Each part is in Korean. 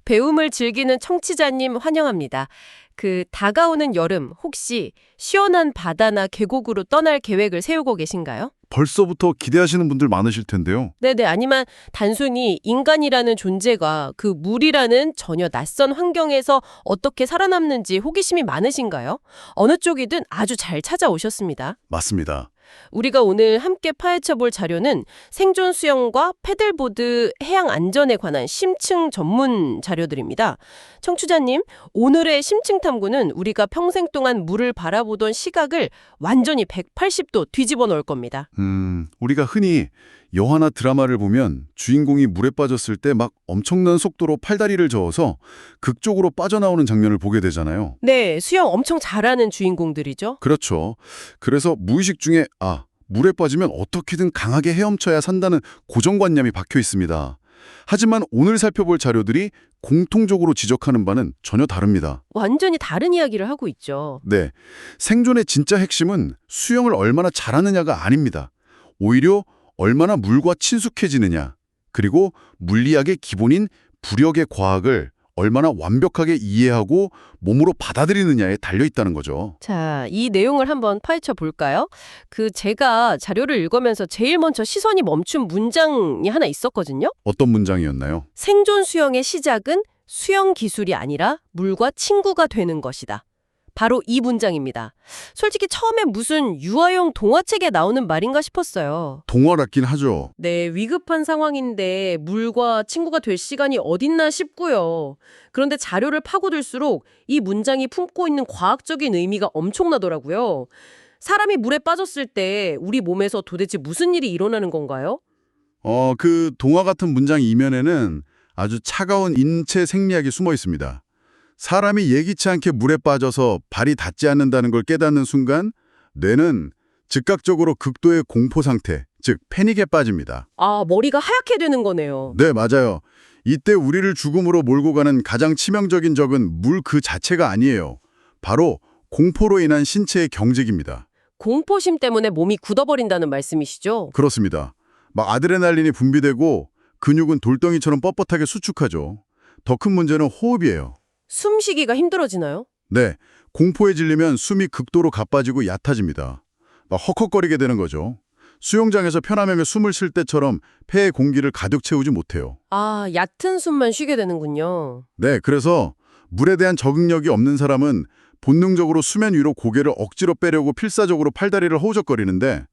배움을 즐기는 청취자님 환영합니다. 다가오는 여름 혹시 시원한 바다나 계곡으로 떠날 계획을 세우고 계신가요? 벌써부터 기대하시는 분들 많으실 텐데요. 네네, 아니면 단순히 인간이라는 존재가 그 물이라는 전혀 낯선 환경에서 어떻게 살아남는지 호기심이 많으신가요? 어느 쪽이든 아주 잘 찾아오셨습니다. 맞습니다. 우리가 오늘 함께 파헤쳐 볼 자료는 생존 수영과 패들보드 해양 안전에 관한 심층 전문 자료들입니다. 청취자님, 오늘의 심층 탐구는 우리가 평생 동안 물을 바라보던 시각을 완전히 180도 뒤집어 놓을 겁니다. 우리가 흔히 영화나 드라마를 보면 주인공이 물에 빠졌을 때 막 엄청난 속도로 팔다리를 저어서 극적으로 빠져나오는 장면을 보게 되잖아요. 네, 수영 엄청 잘하는 주인공들이죠. 그렇죠. 그래서 무의식 중에 물에 빠지면 어떻게든 강하게 헤엄쳐야 산다는 고정관념이 박혀 있습니다. 하지만 오늘 살펴볼 자료들이 공통적으로 지적하는 바는 전혀 다릅니다. 완전히 다른 이야기를 하고 있죠. 네, 생존의 진짜 핵심은 수영을 얼마나 잘하느냐가 아닙니다. 오히려 얼마나 물과 친숙해지느냐, 그리고 물리학의 기본인 부력의 과학을 얼마나 완벽하게 이해하고 몸으로 받아들이느냐에 달려있다는 거죠. 자, 이 내용을 한번 파헤쳐 볼까요? 제가 자료를 읽으면서 제일 먼저 시선이 멈춘 문장이 하나 있었거든요. 어떤 문장이었나요? 생존 수영의 시작은 수영 기술이 아니라 물과 친구가 되는 것이다. 바로 이 문장입니다. 솔직히 처음에 무슨 유아용 동화책에 나오는 말인가 싶었어요. 동화 같긴 하죠. 네, 위급한 상황인데 물과 친구가 될 시간이 어딨나 싶고요. 그런데 자료를 파고들수록 이 문장이 품고 있는 과학적인 의미가 엄청나더라고요. 사람이 물에 빠졌을 때 우리 몸에서 도대체 무슨 일이 일어나는 건가요? 그 동화 같은 문장 이면에는 아주 차가운 인체 생리학이 숨어 있습니다. 사람이 예기치 않게 물에 빠져서 발이 닿지 않는다는 걸 깨닫는 순간 뇌는 즉각적으로 극도의 공포 상태, 즉 패닉에 빠집니다. 아, 머리가 하얗게 되는 거네요. 네, 맞아요. 이때 우리를 죽음으로 몰고 가는 가장 치명적인 적은 물 그 자체가 아니에요. 바로 공포로 인한 신체의 경직입니다. 공포심 때문에 몸이 굳어버린다는 말씀이시죠? 그렇습니다. 막 아드레날린이 분비되고 근육은 돌덩이처럼 뻣뻣하게 수축하죠. 더 큰 문제는 호흡이에요. 숨쉬기가 힘들어지나요? 네, 공포에 질리면 숨이 극도로 가빠지고 얕아집니다. 막 헉헉거리게 되는 거죠. 수영장에서 편하며 숨을 쉴 때처럼 폐에 공기를 가득 채우지 못해요. 아, 얕은 숨만 쉬게 되는군요. 네, 그래서 물에 대한 적응력이 없는 사람은 본능적으로 수면 위로 고개를 억지로 빼려고 필사적으로 팔다리를 허우적거리는데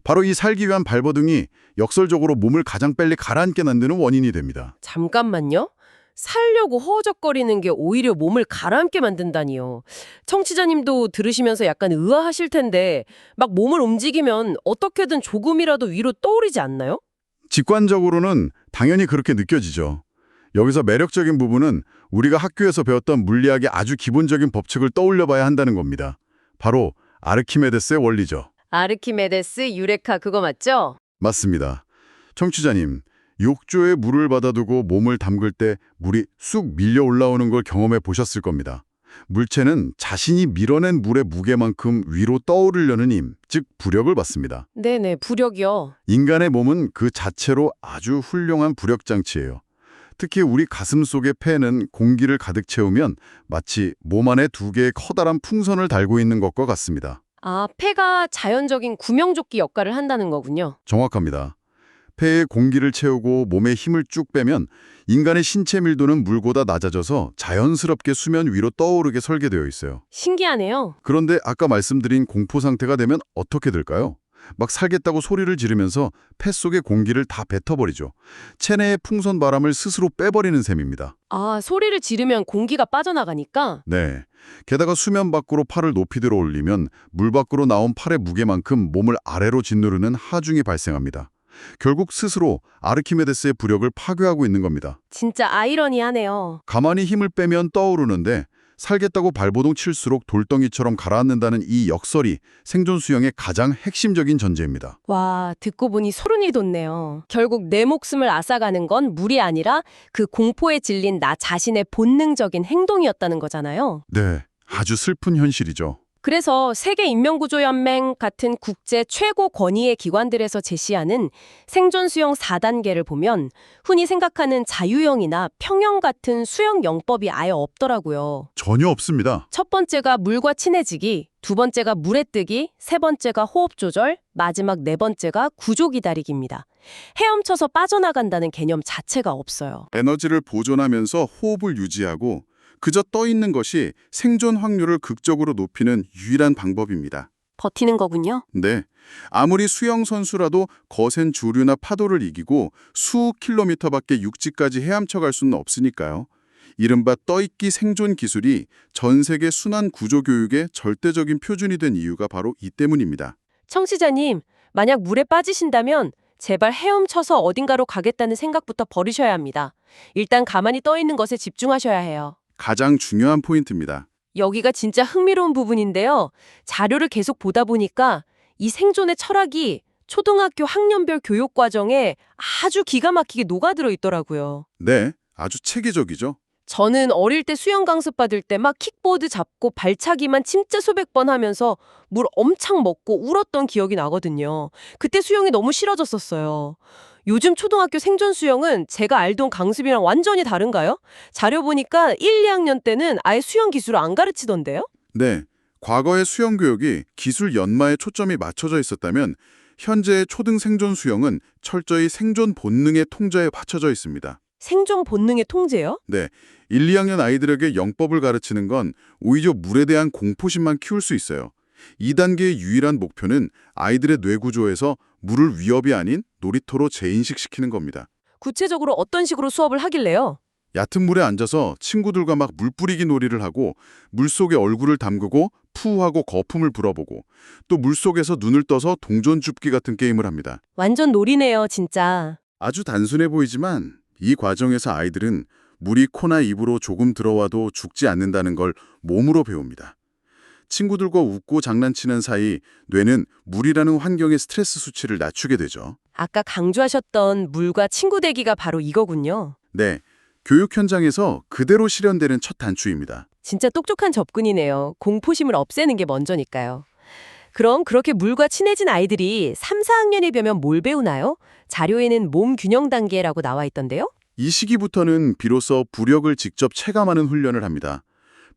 바로 이 살기 위한 발버둥이 역설적으로 몸을 가장 빨리 가라앉게 만드는 원인이 됩니다. 잠깐만요. 살려고 허우적거리는 게 오히려 몸을 가라앉게 만든다니요. 청취자님도 들으시면서 약간 의아하실 텐데 막 몸을 움직이면 어떻게든 조금이라도 위로 떠오르지 않나요? 직관적으로는 당연히 그렇게 느껴지죠. 여기서 매력적인 부분은 우리가 학교에서 배웠던 물리학의 아주 기본적인 법칙을 떠올려 봐야 한다는 겁니다. 바로 아르키메데스의 원리죠. 아르키메데스 유레카 그거 맞죠? 맞습니다. 청취자님, 욕조에 물을 받아두고 몸을 담글 때 물이 쑥 밀려 올라오는 걸 경험해 보셨을 겁니다. 물체는 자신이 밀어낸 물의 무게만큼 위로 떠오르려는 힘, 즉 부력을 받습니다. 네네, 부력이요. 인간의 몸은 그 자체로 아주 훌륭한 부력 장치예요. 특히 우리 가슴 속의 폐는 공기를 가득 채우면 마치 몸 안에 두 개의 커다란 풍선을 달고 있는 것과 같습니다. 아, 폐가 자연적인 구명조끼 역할을 한다는 거군요. 정확합니다. 폐에 공기를 채우고 몸에 힘을 쭉 빼면 인간의 신체 밀도는 물보다 낮아져서 자연스럽게 수면 위로 떠오르게 설계되어 있어요. 신기하네요. 그런데 아까 말씀드린 공포 상태가 되면 어떻게 될까요? 막 살겠다고 소리를 지르면서 폐 속의 공기를 다 뱉어버리죠. 체내의 풍선 바람을 스스로 빼버리는 셈입니다. 아, 소리를 지르면 공기가 빠져나가니까? 네. 게다가 수면 밖으로 팔을 높이 들어 올리면 물 밖으로 나온 팔의 무게만큼 몸을 아래로 짓누르는 하중이 발생합니다. 결국 스스로 아르키메데스의 부력을 파괴하고 있는 겁니다. 진짜 아이러니하네요. 가만히 힘을 빼면 떠오르는데 살겠다고 발버둥 칠수록 돌덩이처럼 가라앉는다는 이 역설이 생존 수영의 가장 핵심적인 전제입니다. 와, 듣고 보니 소름이 돋네요. 결국 내 목숨을 앗아가는 건 물이 아니라 그 공포에 질린 나 자신의 본능적인 행동이었다는 거잖아요. 네, 아주 슬픈 현실이죠. 그래서 세계인명구조연맹 같은 국제 최고 권위의 기관들에서 제시하는 생존 수영 4단계를 보면 흔히 생각하는 자유형이나 평형 같은 수영 영법이 아예 없더라고요. 전혀 없습니다. 첫 번째가 물과 친해지기, 두 번째가 물에 뜨기, 세 번째가 호흡 조절, 마지막 네 번째가 구조 기다리기입니다. 헤엄쳐서 빠져나간다는 개념 자체가 없어요. 에너지를 보존하면서 호흡을 유지하고 그저 떠 있는 것이 생존 확률을 극적으로 높이는 유일한 방법입니다. 버티는 거군요. 네. 아무리 수영 선수라도 거센 조류나 파도를 이기고 수억 킬로미터밖에 육지까지 헤엄쳐 갈 수는 없으니까요. 이른바 떠있기 생존 기술이 전 세계 순환 구조 교육의 절대적인 표준이 된 이유가 바로 이 때문입니다. 청취자님, 만약 물에 빠지신다면 제발 헤엄쳐서 어딘가로 가겠다는 생각부터 버리셔야 합니다. 일단 가만히 떠 있는 것에 집중하셔야 해요. 가장 중요한 포인트입니다. 여기가 진짜 흥미로운 부분인데요. 자료를 계속 보다 보니까 이 생존의 철학이 초등학교 학년별 교육 과정에 아주 기가 막히게 녹아들어 있더라고요. 네, 아주 체계적이죠. 저는 어릴 때 수영 강습 받을 때 막 킥보드 잡고 발차기만 진짜 수백 번 하면서 물 엄청 먹고 울었던 기억이 나거든요. 그때 수영이 너무 싫어졌었어요. 요즘 초등학교 생존 수영은 제가 알던 강습이랑 완전히 다른가요? 자료 보니까 1, 2학년 때는 아예 수영 기술을 안 가르치던데요? 네, 과거의 수영 교육이 기술 연마에 초점이 맞춰져 있었다면 현재의 초등 생존 수영은 철저히 생존 본능의 통제에 받쳐져 있습니다. 생존 본능의 통제요? 네, 1, 2학년 아이들에게 영법을 가르치는 건 오히려 물에 대한 공포심만 키울 수 있어요. 2단계의 유일한 목표는 아이들의 뇌 구조에서 물을 위협이 아닌 놀이터로 재인식시키는 겁니다. 구체적으로 어떤 식으로 수업을 하길래요? 얕은 물에 앉아서 친구들과 막 물 뿌리기 놀이를 하고 물속에 얼굴을 담그고 푸하고 거품을 불어보고 또 물속에서 눈을 떠서 동전 줍기 같은 게임을 합니다. 완전 놀이네요, 진짜. 아주 단순해 보이지만 이 과정에서 아이들은 물이 코나 입으로 조금 들어와도 죽지 않는다는 걸 몸으로 배웁니다. 친구들과 웃고 장난치는 사이 뇌는 물이라는 환경의 스트레스 수치를 낮추게 되죠. 아까 강조하셨던 물과 친구 되기가 바로 이거군요. 네, 교육 현장에서 그대로 실현되는 첫 단추입니다. 진짜 똑똑한 접근이네요. 공포심을 없애는 게 먼저니까요. 그럼 그렇게 물과 친해진 아이들이 3, 4학년이 되면 뭘 배우나요? 자료에는 몸 균형 단계라고 나와 있던데요? 이 시기부터는 비로소 부력을 직접 체감하는 훈련을 합니다.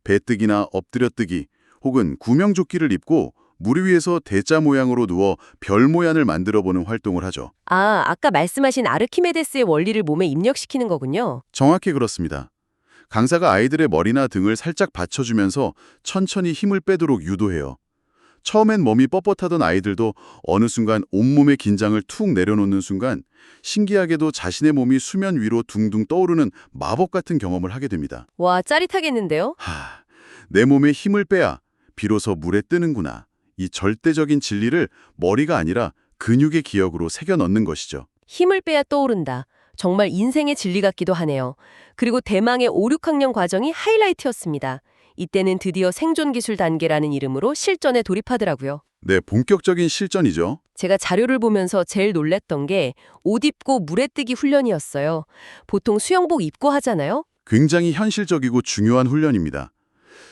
배뜨기나 엎드려뜨기 혹은 구명조끼를 입고 물 위에서 대자 모양으로 누워 별 모양을 만들어보는 활동을 하죠. 아, 아까 말씀하신 아르키메데스의 원리를 몸에 입력시키는 거군요. 정확히 그렇습니다. 강사가 아이들의 머리나 등을 살짝 받쳐주면서 천천히 힘을 빼도록 유도해요. 처음엔 몸이 뻣뻣하던 아이들도 어느 순간 온몸의 긴장을 툭 내려놓는 순간 신기하게도 자신의 몸이 수면 위로 둥둥 떠오르는 마법 같은 경험을 하게 됩니다. 와, 짜릿하겠는데요? 내 몸에 힘을 빼야 비로소 물에 뜨는구나. 이 절대적인 진리를 머리가 아니라 근육의 기억으로 새겨 넣는 것이죠. 힘을 빼야 떠오른다. 정말 인생의 진리 같기도 하네요. 그리고 대망의 5, 6학년 과정이 하이라이트였습니다. 이때는 드디어 생존기술 단계라는 이름으로 실전에 돌입하더라고요. 네, 본격적인 실전이죠. 제가 자료를 보면서 제일 놀랬던 게 옷 입고 물에 뜨기 훈련이었어요. 보통 수영복 입고 하잖아요? 굉장히 현실적이고 중요한 훈련입니다.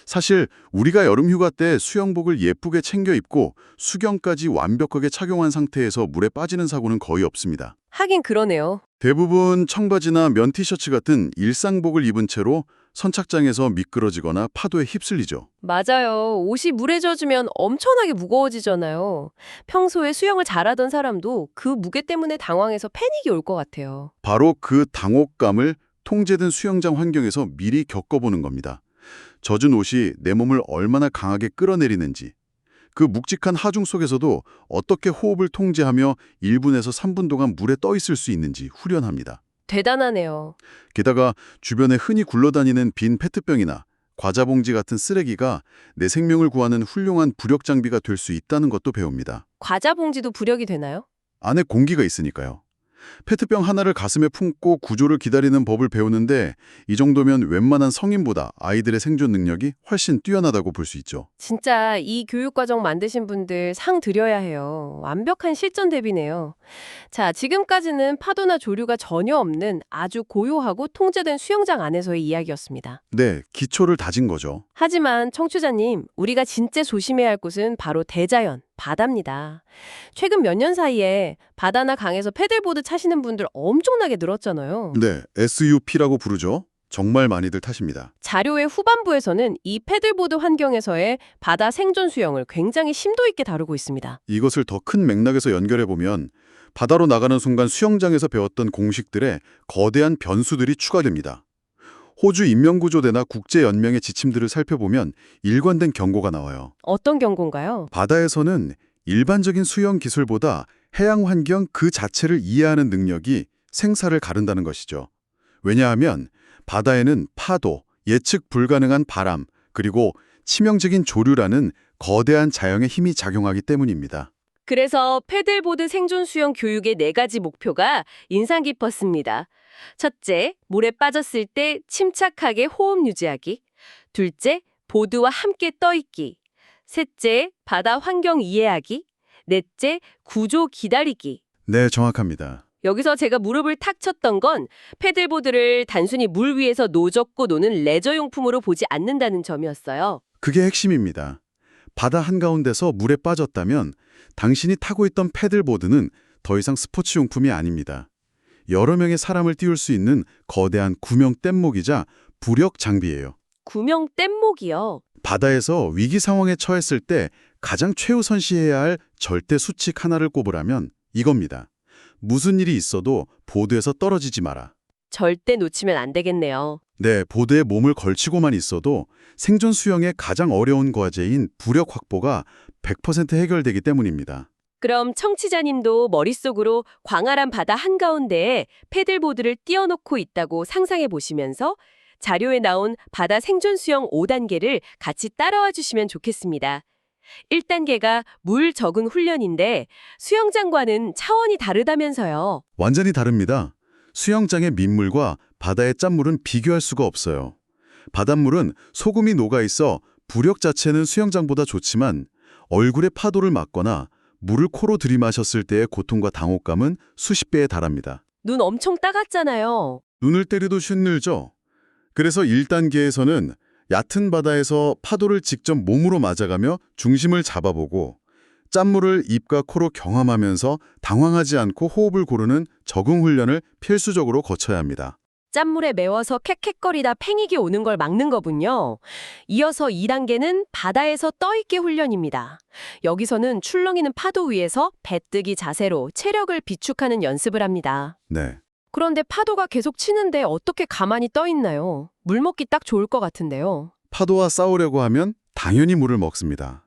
사실 우리가 여름휴가 때 수영복을 예쁘게 챙겨 입고 수경까지 완벽하게 착용한 상태에서 물에 빠지는 사고는 거의 없습니다. 하긴 그러네요. 대부분 청바지나 면 티셔츠 같은 일상복을 입은 채로 선착장에서 미끄러지거나 파도에 휩쓸리죠. 맞아요. 옷이 물에 젖으면 엄청나게 무거워지잖아요. 평소에 수영을 잘하던 사람도 그 무게 때문에 당황해서 패닉이 올 것 같아요. 바로 그 당혹감을 통제된 수영장 환경에서 미리 겪어보는 겁니다. 젖은 옷이 내 몸을 얼마나 강하게 끌어내리는지, 그 묵직한 하중 속에서도 어떻게 호흡을 통제하며 1분에서 3분 동안 물에 떠 있을 수 있는지 후련합니다. 대단하네요. 게다가 주변에 흔히 굴러다니는 빈 페트병이나 과자 봉지 같은 쓰레기가 내 생명을 구하는 훌륭한 부력 장비가 될 수 있다는 것도 배웁니다. 과자 봉지도 부력이 되나요? 안에 공기가 있으니까요. 페트병 하나를 가슴에 품고 구조를 기다리는 법을 배우는데 이 정도면 웬만한 성인보다 아이들의 생존 능력이 훨씬 뛰어나다고 볼 수 있죠. 진짜 이 교육과정 만드신 분들 상 드려야 해요. 완벽한 실전 대비네요. 자, 지금까지는 파도나 조류가 전혀 없는 아주 고요하고 통제된 수영장 안에서의 이야기였습니다. 네, 기초를 다진 거죠. 하지만 청취자님, 우리가 진짜 조심해야 할 곳은 바로 대자연, 바다입니다. 최근 몇 년 사이에 바다나 강에서 패들보드 타시는 분들 엄청나게 늘었잖아요. 네, SUP라고 부르죠. 정말 많이들 타십니다. 자료의 후반부에서는 이 패들보드 환경에서의 바다 생존 수영을 굉장히 심도 있게 다루고 있습니다. 이것을 더 큰 맥락에서 연결해 보면 바다로 나가는 순간 수영장에서 배웠던 공식들의 거대한 변수들이 추가됩니다. 호주 인명구조대나 국제연맹의 지침들을 살펴보면 일관된 경고가 나와요. 어떤 경고인가요? 바다에서는 일반적인 수영 기술보다 해양 환경 그 자체를 이해하는 능력이 생사를 가른다는 것이죠. 왜냐하면 바다에는 파도, 예측 불가능한 바람, 그리고 치명적인 조류라는 거대한 자연의 힘이 작용하기 때문입니다. 그래서 패들보드 생존 수영 교육의 4가지 목표가 인상 깊었습니다. 첫째, 물에 빠졌을 때 침착하게 호흡 유지하기. 둘째, 보드와 함께 떠있기. 셋째, 바다 환경 이해하기. 넷째, 구조 기다리기. 네, 정확합니다. 여기서 제가 무릎을 탁 쳤던 건 패들보드를 단순히 물 위에서 노젓고 노는 레저용품으로 보지 않는다는 점이었어요. 그게 핵심입니다. 바다 한가운데서 물에 빠졌다면 당신이 타고 있던 패들보드는 더 이상 스포츠용품이 아닙니다. 여러 명의 사람을 띄울 수 있는 거대한 구명 뗏목이자 부력 장비예요. 구명 뗏목이요. 바다에서 위기 상황에 처했을 때 가장 최우선시해야 할 절대 수칙 하나를 꼽으라면 이겁니다. 무슨 일이 있어도 보드에서 떨어지지 마라. 절대 놓치면 안 되겠네요. 네, 보드에 몸을 걸치고만 있어도 생존 수영의 가장 어려운 과제인 부력 확보가 100% 해결되기 때문입니다. 그럼 청취자님도 머릿속으로 광활한 바다 한가운데에 패들보드를 띄워놓고 있다고 상상해 보시면서 자료에 나온 바다 생존 수영 5단계를 같이 따라와 주시면 좋겠습니다. 1단계가 물 적응 훈련인데 수영장과는 차원이 다르다면서요. 완전히 다릅니다. 수영장의 민물과 바다의 짠물은 비교할 수가 없어요. 바닷물은 소금이 녹아있어 부력 자체는 수영장보다 좋지만 얼굴에 파도를 맞거나 물을 코로 들이마셨을 때의 고통과 당혹감은 수십 배에 달합니다. 눈 엄청 따갑잖아요. 눈을 때려도 쉰늘죠. 그래서 1단계에서는 얕은 바다에서 파도를 직접 몸으로 맞아가며 중심을 잡아보고 짠물을 입과 코로 경험하면서 당황하지 않고 호흡을 고르는 적응 훈련을 필수적으로 거쳐야 합니다. 짠물에 매워서 캑캑거리다 팽이기 오는 걸 막는 거군요. 이어서 2단계는 바다에서 떠있기 훈련입니다. 여기서는 출렁이는 파도 위에서 배뜨기 자세로 체력을 비축하는 연습을 합니다. 네. 그런데 파도가 계속 치는데 어떻게 가만히 떠 있나요? 물 먹기 딱 좋을 것 같은데요. 파도와 싸우려고 하면 당연히 물을 먹습니다.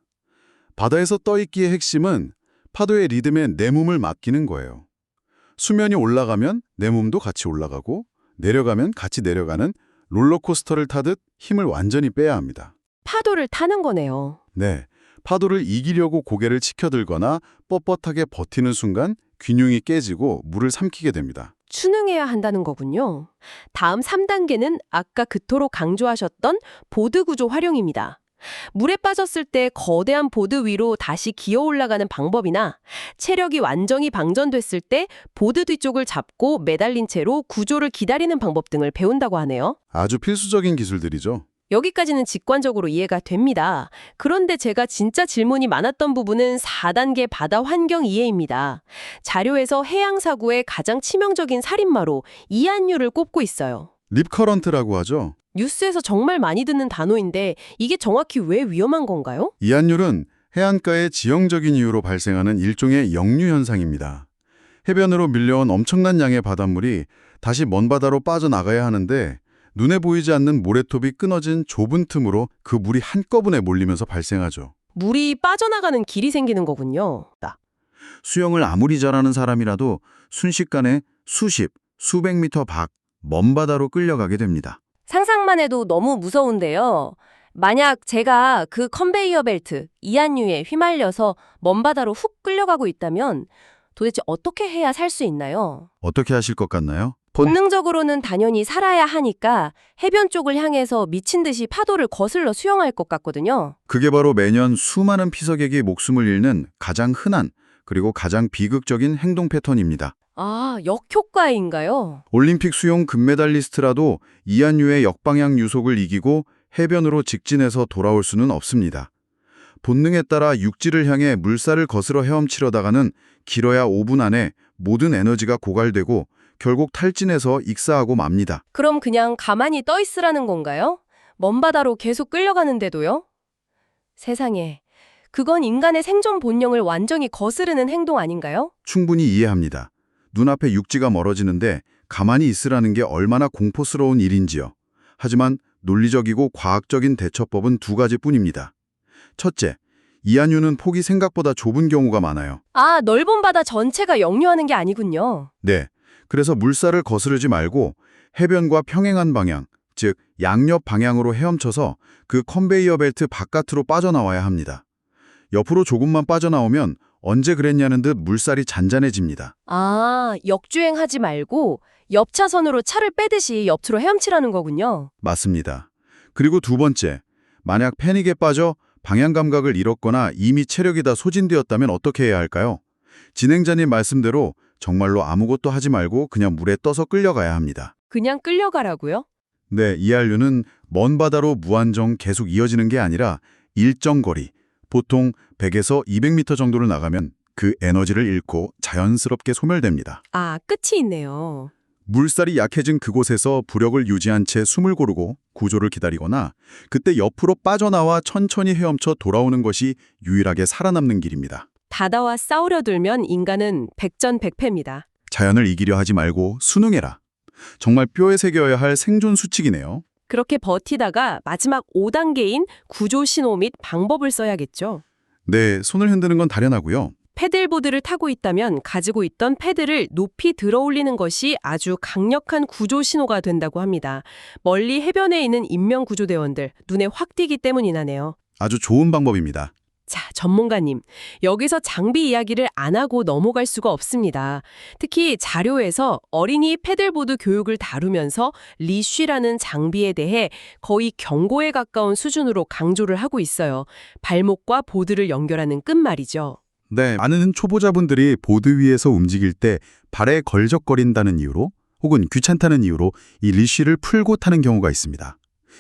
바다에서 떠있기의 핵심은 파도의 리듬에 내 몸을 맡기는 거예요. 수면이 올라가면 내 몸도 같이 올라가고 내려가면 같이 내려가는 롤러코스터를 타듯 힘을 완전히 빼야 합니다. 파도를 타는 거네요. 네, 파도를 이기려고 고개를 치켜들거나 뻣뻣하게 버티는 순간 균형이 깨지고 물을 삼키게 됩니다. 추능해야 한다는 거군요. 다음 3단계는 아까 그토록 강조하셨던 보드 구조 활용입니다. 물에 빠졌을 때 거대한 보드 위로 다시 기어 올라가는 방법이나 체력이 완전히 방전됐을 때 보드 뒤쪽을 잡고 매달린 채로 구조를 기다리는 방법 등을 배운다고 하네요. 아주 필수적인 기술들이죠. 여기까지는 직관적으로 이해가 됩니다. 그런데 제가 진짜 질문이 많았던 부분은 4단계 바다 환경 이해입니다. 자료에서 해양 사고의 가장 치명적인 살인마로 이안류를 꼽고 있어요. 립커런트라고 하죠. 뉴스에서 정말 많이 듣는 단어인데 이게 정확히 왜 위험한 건가요? 이안율은 해안가의 지형적인 이유로 발생하는 일종의 역류 현상입니다. 해변으로 밀려온 엄청난 양의 바닷물이 다시 먼 바다로 빠져나가야 하는데 눈에 보이지 않는 모래톱이 끊어진 좁은 틈으로 그 물이 한꺼번에 몰리면서 발생하죠. 물이 빠져나가는 길이 생기는 거군요. 수영을 아무리 잘하는 사람이라도 순식간에 수십, 수백 미터 밖, 먼 바다로 끌려가게 됩니다. 상상만 해도 너무 무서운데요. 만약 제가 그 컨베이어 벨트, 이안류에 휘말려서 먼 바다로 훅 끌려가고 있다면 도대체 어떻게 해야 살 수 있나요? 어떻게 하실 것 같나요? 본능적으로는 당연히 살아야 하니까 해변 쪽을 향해서 미친 듯이 파도를 거슬러 수영할 것 같거든요. 그게 바로 매년 수많은 피서객이 목숨을 잃는 가장 흔한 그리고 가장 비극적인 행동 패턴입니다. 아, 역효과인가요? 올림픽 수영 금메달리스트라도 이안유의 역방향 유속을 이기고 해변으로 직진해서 돌아올 수는 없습니다. 본능에 따라 육지를 향해 물살을 거스러 헤엄치려다가는 길어야 5분 안에 모든 에너지가 고갈되고 결국 탈진해서 익사하고 맙니다. 그럼 그냥 가만히 떠 있으라는 건가요? 먼 바다로 계속 끌려가는데도요? 세상에, 그건 인간의 생존 본능을 완전히 거스르는 행동 아닌가요? 충분히 이해합니다. 눈앞에 육지가 멀어지는데 가만히 있으라는 게 얼마나 공포스러운 일인지요. 하지만 논리적이고 과학적인 대처법은 두 가지뿐입니다. 첫째, 이안유는 폭이 생각보다 좁은 경우가 많아요. 아, 넓은 바다 전체가 역류하는 게 아니군요. 네, 그래서 물살을 거스르지 말고 해변과 평행한 방향, 즉 양옆 방향으로 헤엄쳐서 그 컨베이어 벨트 바깥으로 빠져나와야 합니다. 옆으로 조금만 빠져나오면 언제 그랬냐는 듯 물살이 잔잔해집니다. 아, 역주행하지 말고 옆 차선으로 차를 빼듯이 옆으로 헤엄치라는 거군요. 맞습니다. 그리고 두 번째, 만약 패닉에 빠져 방향 감각을 잃었거나 이미 체력이 다 소진되었다면 어떻게 해야 할까요? 진행자님 말씀대로 정말로 아무것도 하지 말고 그냥 물에 떠서 끌려가야 합니다. 그냥 끌려가라고요? 네, 이안류는 먼 바다로 무한정 계속 이어지는 게 아니라 일정 거리, 보통 100에서 200m 정도를 나가면 그 에너지를 잃고 자연스럽게 소멸됩니다. 아, 끝이 있네요. 물살이 약해진 그곳에서 부력을 유지한 채 숨을 고르고 구조를 기다리거나 그때 옆으로 빠져나와 천천히 헤엄쳐 돌아오는 것이 유일하게 살아남는 길입니다. 바다와 싸우려 들면 인간은 백전백패입니다. 자연을 이기려 하지 말고 순응해라. 정말 뼈에 새겨야 할 생존 수칙이네요. 그렇게 버티다가 마지막 5단계인 구조 신호 및 방법을 써야겠죠. 네, 손을 흔드는 건 당연하고요. 패들보드를 타고 있다면 가지고 있던 패들을 높이 들어올리는 것이 아주 강력한 구조 신호가 된다고 합니다. 멀리 해변에 있는 인명구조대원들 눈에 확 띄기 때문이나네요. 아주 좋은 방법입니다. 자, 전문가님, 여기서 장비 이야기를 안 하고 넘어갈 수가 없습니다. 특히 자료에서 어린이 패들보드 교육을 다루면서 리쉬라는 장비에 대해 거의 경고에 가까운 수준으로 강조를 하고 있어요. 발목과 보드를 연결하는 끝말이죠. 네, 많은 초보자분들이 보드 위에서 움직일 때 발에 걸적거린다는 이유로 혹은 귀찮다는 이유로 이 리쉬를 풀고 타는 경우가 있습니다.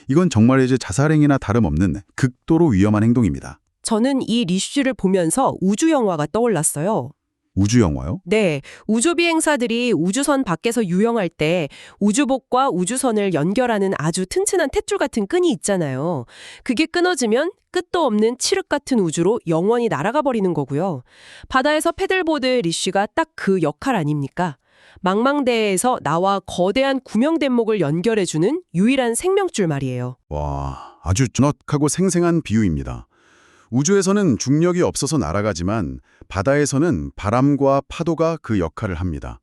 이건 정말 이제 자살행위나 다름없는 극도로 위험한 행동입니다. 저는 이 리쉬를 보면서 우주 영화가 떠올랐어요. 우주 영화요? 네, 우주비행사들이 우주선 밖에서 유영할 때 우주복과 우주선을 연결하는 아주 튼튼한 탯줄 같은 끈이 있잖아요. 그게 끊어지면 끝도 없는 칠흑 같은 우주로 영원히 날아가 버리는 거고요. 바다에서 패들보드 리쉬가 딱 그 역할 아닙니까? 망망대해에서 나와 거대한 구명대목을 연결해주는 유일한 생명줄 말이에요. 와, 아주 정확하고 생생한 비유입니다. 우주에서는 중력이 없어서 날아가지만 바다에서는 바람과 파도가 그 역할을 합니다.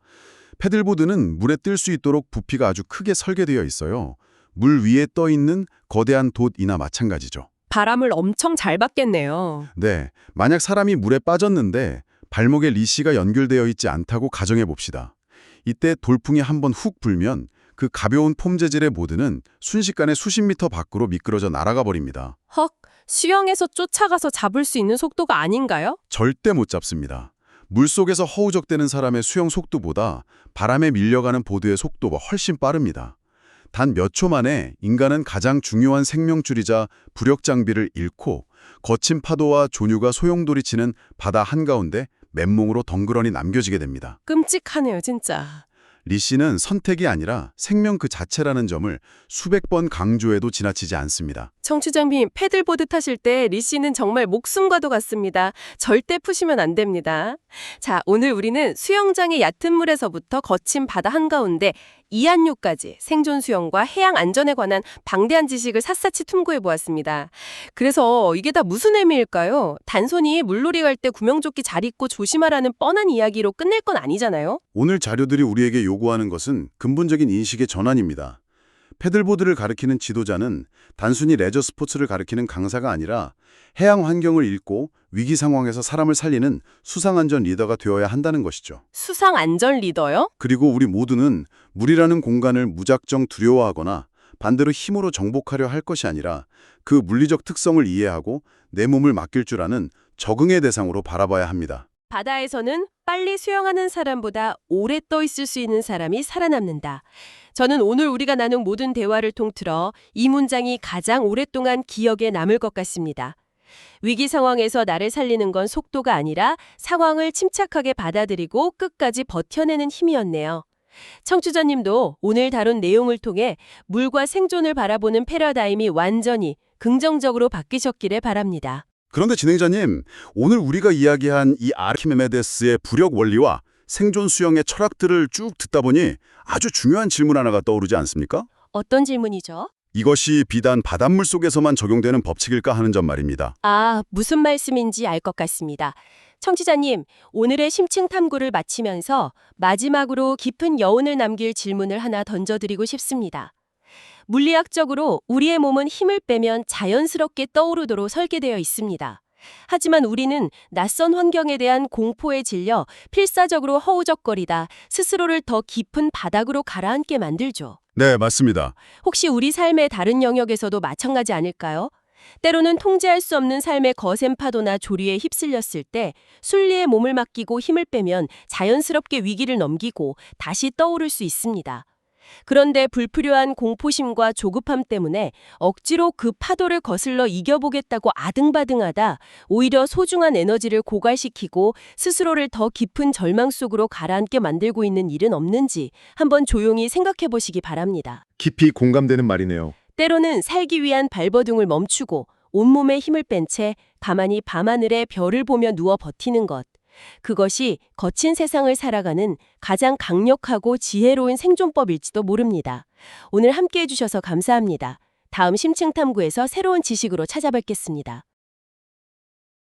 패들보드는 물에 뜰 수 있도록 부피가 아주 크게 설계되어 있어요. 물 위에 떠 있는 거대한 돛이나 마찬가지죠. 바람을 엄청 잘 받겠네요. 네, 만약 사람이 물에 빠졌는데 발목에 리쉬가 연결되어 있지 않다고 가정해 봅시다. 이때 돌풍이 한번 훅 불면 그 가벼운 폼 재질의 보드는 순식간에 수십 미터 밖으로 미끄러져 날아가 버립니다. 헉, 수영에서 쫓아가서 잡을 수 있는 속도가 아닌가요? 절대 못 잡습니다. 물속에서 허우적대는 사람의 수영 속도보다 바람에 밀려가는 보드의 속도가 훨씬 빠릅니다. 단 몇 초 만에 인간은 가장 중요한 생명줄이자 부력 장비를 잃고 거친 파도와 조류가 소용돌이치는 바다 한가운데 맨몸으로 덩그러니 남겨지게 됩니다. 끔찍하네요, 진짜. 리씨는 선택이 아니라 생명 그 자체라는 점을 수백 번 강조해도 지나치지 않습니다. 청취자님, 패들보드 타실 때 리씨는 정말 목숨과도 같습니다. 절대 푸시면 안 됩니다. 자, 오늘 우리는 수영장의 얕은 물에서부터 거친 바다 한가운데 이안유까지 생존 수영과 해양 안전에 관한 방대한 지식을 샅샅이 탐구해 보았습니다. 그래서 이게 다 무슨 의미일까요? 단순히 물놀이 갈 때 구명조끼 잘 입고 조심하라는 뻔한 이야기로 끝낼 건 아니잖아요. 오늘 자료들이 우리에게 요구하는 것은 근본적인 인식의 전환입니다. 패들보드를 가리키는 지도자는 단순히 레저 스포츠를 가리키는 강사가 아니라 해양 환경을 읽고 위기 상황에서 사람을 살리는 수상안전 리더가 되어야 한다는 것이죠. 수상 안전 리더요? 그리고 우리 모두는 물이라는 공간을 무작정 두려워하거나 반대로 힘으로 정복하려 할 것이 아니라 그 물리적 특성을 이해하고 내 몸을 맡길 줄 아는 적응의 대상으로 바라봐야 합니다. 바다에서는 빨리 수영하는 사람보다 오래 떠 있을 수 있는 사람이 살아남는다. 저는 오늘 우리가 나눈 모든 대화를 통틀어 이 문장이 가장 오랫동안 기억에 남을 것 같습니다. 위기 상황에서 나를 살리는 건 속도가 아니라 상황을 침착하게 받아들이고 끝까지 버텨내는 힘이었네요. 청취자님도 오늘 다룬 내용을 통해 물과 생존을 바라보는 패러다임이 완전히 긍정적으로 바뀌셨기를 바랍니다. 그런데 진행자님, 오늘 우리가 이야기한 이 아르키메데스의 부력 원리와 생존 수영의 철학들을 쭉 듣다 보니 아주 중요한 질문 하나가 떠오르지 않습니까? 어떤 질문이죠? 이것이 비단 바닷물 속에서만 적용되는 법칙일까 하는 점 말입니다. 무슨 말씀인지 알 것 같습니다. 청취자님, 오늘의 심층 탐구를 마치면서 마지막으로 깊은 여운을 남길 질문을 하나 던져드리고 싶습니다. 물리학적으로 우리의 몸은 힘을 빼면 자연스럽게 떠오르도록 설계되어 있습니다. 하지만 우리는 낯선 환경에 대한 공포에 질려 필사적으로 허우적거리다 스스로를 더 깊은 바닥으로 가라앉게 만들죠. 네, 맞습니다. 혹시 우리 삶의 다른 영역에서도 마찬가지 아닐까요? 때로는 통제할 수 없는 삶의 거센 파도나 조류에 휩쓸렸을 때 순리에 몸을 맡기고 힘을 빼면 자연스럽게 위기를 넘기고 다시 떠오를 수 있습니다. 그런데 불필요한 공포심과 조급함 때문에 억지로 그 파도를 거슬러 이겨보겠다고 아등바등하다 오히려 소중한 에너지를 고갈시키고 스스로를 더 깊은 절망 속으로 가라앉게 만들고 있는 일은 없는지 한번 조용히 생각해 보시기 바랍니다. 깊이 공감되는 말이네요. 때로는 살기 위한 발버둥을 멈추고 온몸에 힘을 뺀 채 가만히 밤하늘의 별을 보며 누워 버티는 것. 그것이 거친 세상을 살아가는 가장 강력하고 지혜로운 생존법일지도 모릅니다. 오늘 함께해 주셔서 감사합니다. 다음 심층탐구에서 새로운 지식으로 찾아뵙겠습니다.